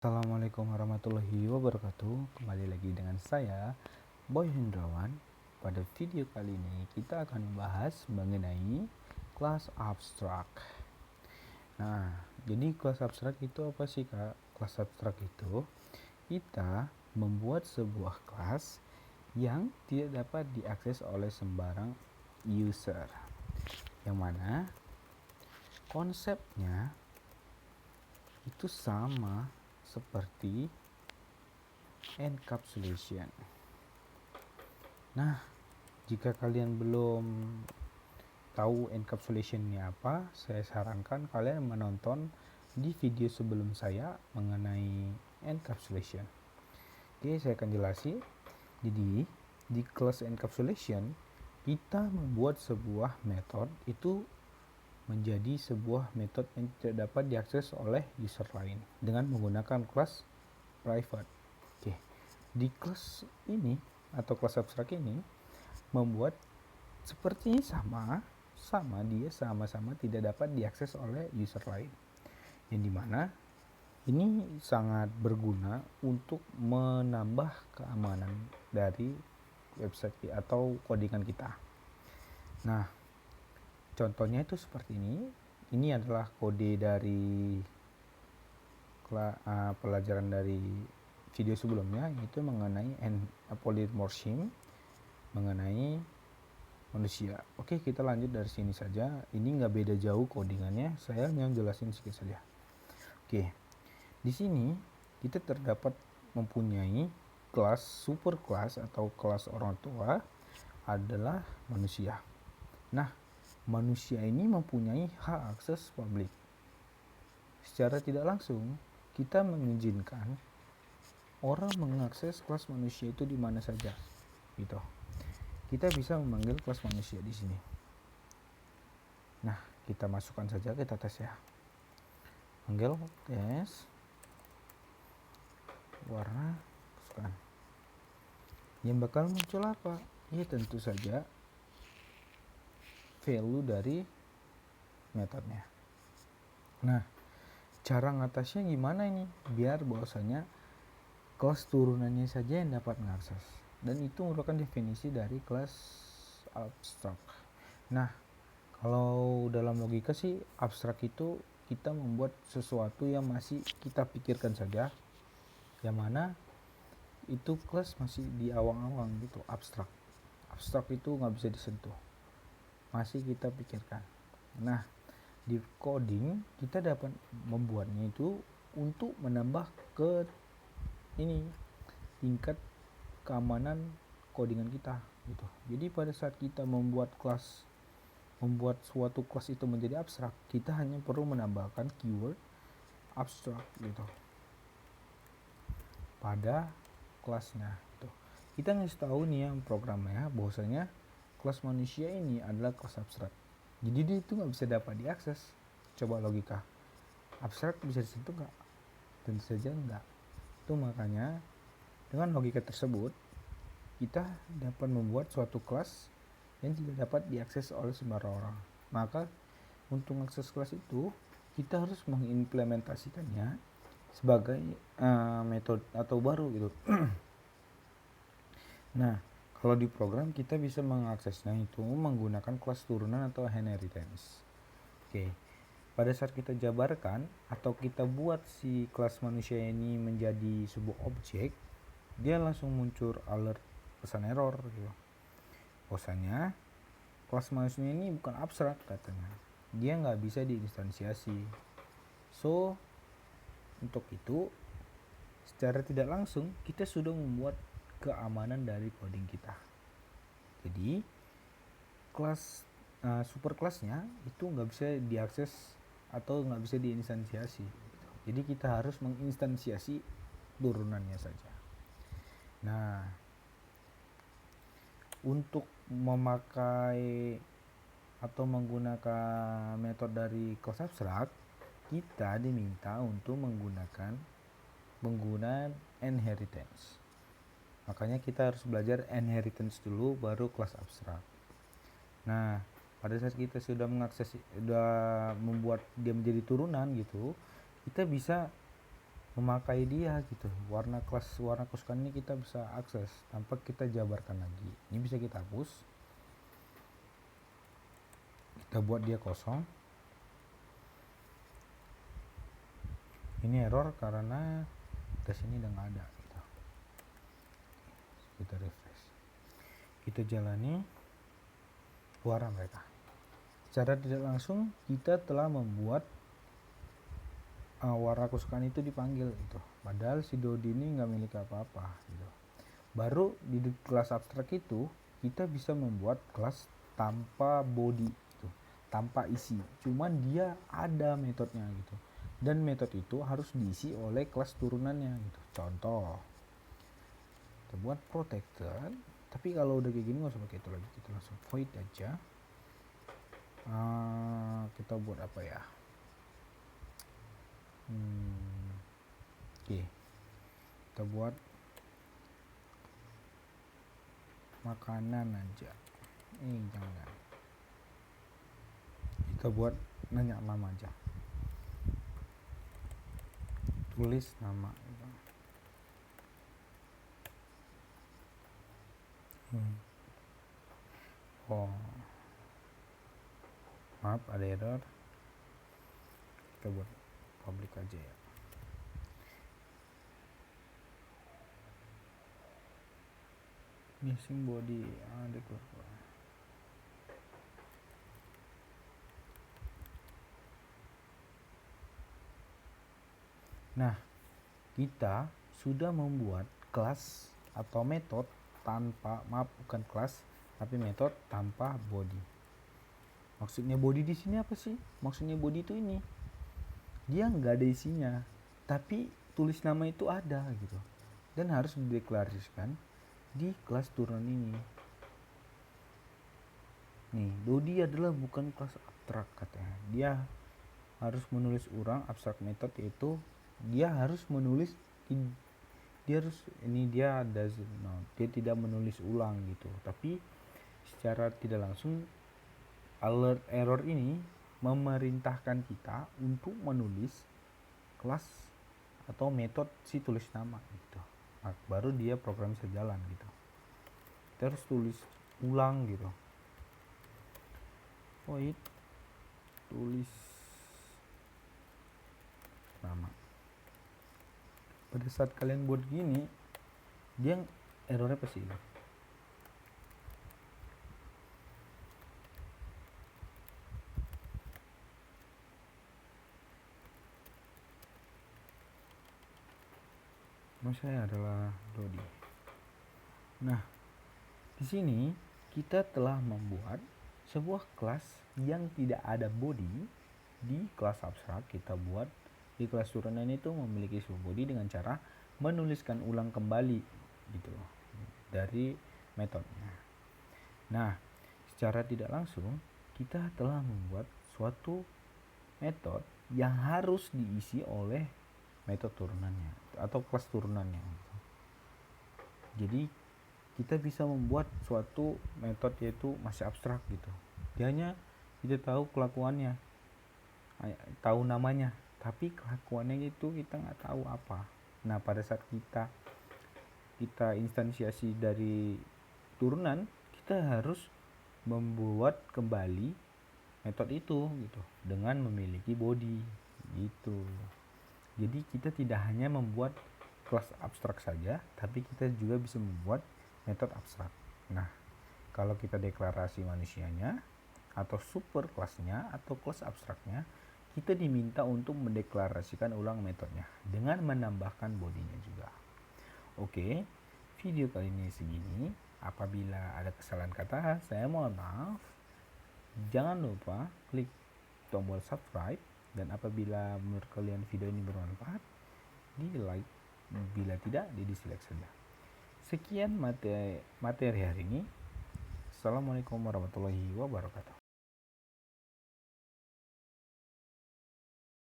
Assalamualaikum warahmatullahi wabarakatuh. Kembali lagi dengan saya, Boy Hendrawan. Pada video kali ini kita akan membahas mengenai kelas abstrak. Nah, jadi kelas abstrak itu apa sih, Kak? Kelas abstrak itu kita membuat sebuah kelas yang tidak dapat diakses oleh sembarang user. Yang mana konsepnya itu sama seperti encapsulation. Nah, jika kalian belum tahu encapsulation ini apa, saya sarankan kalian menonton di video sebelum saya mengenai encapsulation. Oke, saya akan jelasin. Jadi, di kelas encapsulation kita membuat sebuah metode itu menjadi sebuah metode yang tidak dapat diakses oleh user lain dengan menggunakan kelas private. Oke. Di kelas ini atau kelas abstrak ini membuat sepertinya dia sama-sama tidak dapat diakses oleh user lain, yang dimana ini sangat berguna untuk menambah keamanan dari website atau codingan kita. Nah, contohnya itu seperti ini adalah kode dari pelajaran dari video sebelumnya, yaitu mengenai polymorphism, mengenai manusia. Oke, kita lanjut dari sini saja. Ini nggak beda jauh codingannya, saya hanya jelasin sedikit saja. Oke, di sini kita terdapat mempunyai kelas super kelas atau kelas orang tua adalah manusia. Nah, manusia ini mempunyai hak akses publik. Secara tidak langsung, kita mengizinkan orang mengakses kelas manusia itu di mana saja, gitu. Kita bisa memanggil kelas manusia di sini. Nah, kita masukkan saja, kita tes ya. Panggil tes warna, masukkan. Yang bakal muncul apa? Ya tentu saja value dari metodenya. Nah, cara ngatasnya gimana ini? Biar bahwasanya kelas turunannya saja yang dapat mengakses, dan itu merupakan definisi dari kelas abstrak. Nah, kalau dalam logika sih abstrak itu kita membuat sesuatu yang masih kita pikirkan saja, yang mana itu kelas masih di awang-awang gitu. Abstrak itu nggak bisa disentuh, masih kita pikirkan. Nah, di coding kita dapat membuatnya itu untuk menambah ke tingkat keamanan codingan kita gitu. Jadi pada saat kita membuat suatu kelas itu menjadi abstrak, kita hanya perlu menambahkan keyword abstrak gitu pada kelasnya gitu. Kita ngasih tahu nih yang programnya bahwasanya kelas manusia ini adalah kelas abstrak. Jadi dia itu nggak bisa dapat diakses. Coba logika, abstrak bisa disentuh nggak? Tentu saja enggak. Itu makanya dengan logika tersebut kita dapat membuat suatu kelas yang tidak dapat diakses oleh sembarang orang. Maka untuk mengakses kelas itu kita harus mengimplementasikannya sebagai metode atau baru gitu. Nah, kalau di program kita bisa mengaksesnya itu menggunakan kelas turunan atau inheritance. Oke. Pada saat kita jabarkan atau kita buat si kelas manusia ini menjadi sebuah objek, dia langsung muncul alert pesan error gitu. Bahwasanya kelas manusia ini bukan abstrak katanya, dia nggak bisa diinstansiasi. So, untuk itu secara tidak langsung kita sudah membuat keamanan dari coding kita. Jadi kelas super kelasnya itu nggak bisa diakses atau nggak bisa diinstansiasi. Jadi kita harus menginstansiasi turunannya saja. Nah, untuk memakai atau menggunakan metode dari kelas abstrak, kita diminta untuk menggunakan penggunaan inheritance. Makanya kita harus belajar inheritance dulu baru kelas abstrak. Nah, pada saat kita sudah membuat dia menjadi turunan gitu, kita bisa memakai dia gitu. Warna kesukaan ini kita bisa akses tanpa kita jabarkan lagi. Ini bisa kita hapus, kita buat dia kosong. Ini error karena tes ini udah nggak ada gitu. Kita refresh, kita jalani, keluar mereka. Secara tidak langsung kita telah membuat warna kesukaan itu dipanggil gitu. Padahal si Dodi ini nggak milik apa-apa gitu. Baru di kelas abstrak itu kita bisa membuat kelas tanpa body gitu, tanpa isi. Cuman dia ada metodenya gitu. Dan metode itu harus diisi oleh kelas turunannya gitu. Contoh, kita buat protected, tapi kalau udah kayak gini nggak usah pakai itu lagi, kita langsung void aja. Kita buat apa ya? Oke, kita buat makanan aja. Jangan. Kita buat nanya nama aja. Tulis nama. Oh, maaf ada error. Kita buat public aja ya. Missing body ada keluar. Nah, kita sudah membuat kelas atau metode tanpa, bukan kelas tapi metode tanpa body. Maksudnya body di sini apa sih? Maksudnya body itu ini, dia nggak ada isinya, tapi tulis nama itu ada gitu, dan harus dideklarasikan di kelas turunan ini. Nih, Dodi adalah bukan kelas abstrak katanya. Dia harus menulis ulang abstrak method, yaitu dia harus menulis, dia harus ini, dia dia tidak menulis ulang gitu. Tapi secara tidak langsung alert error ini memerintahkan kita untuk menulis kelas atau metode si tulis nama gitu. Nah, baru dia program bisa jalan gitu. Kita harus tulis ulang gitu. Void tulis nama. Pada saat kalian buat gini, dia errornya pasti hilang. Nama saya adalah Dodi. Nah, di sini kita telah membuat sebuah kelas yang tidak ada body di kelas abstrak. Kita buat di kelas turunan itu memiliki sebuah body dengan cara menuliskan ulang kembali gitu dari metodenya. Nah, secara tidak langsung kita telah membuat suatu metode yang harus diisi oleh metode turunannya atau kelas turunannya. Jadi kita bisa membuat suatu metode yaitu masih abstrak gitu. Dia hanya kita tahu kelakuannya, tahu namanya, tapi kelakuannya itu kita nggak tahu apa. Nah, pada saat kita instansiasi dari turunan, kita harus membuat kembali metode itu gitu dengan memiliki body gitu. Jadi kita tidak hanya membuat kelas abstrak saja, tapi kita juga bisa membuat metode abstrak. Nah, kalau kita deklarasi manusianya atau super kelasnya atau kelas abstraknya, kita diminta untuk mendeklarasikan ulang metodenya dengan menambahkan bodinya juga. Oke, video kali ini segini. Apabila ada kesalahan kata, saya mohon maaf. Jangan lupa klik tombol subscribe, dan apabila menurut kalian video ini bermanfaat, di like, bila tidak di dislike saja. Sekian materi hari ini. Assalamualaikum warahmatullahi wabarakatuh.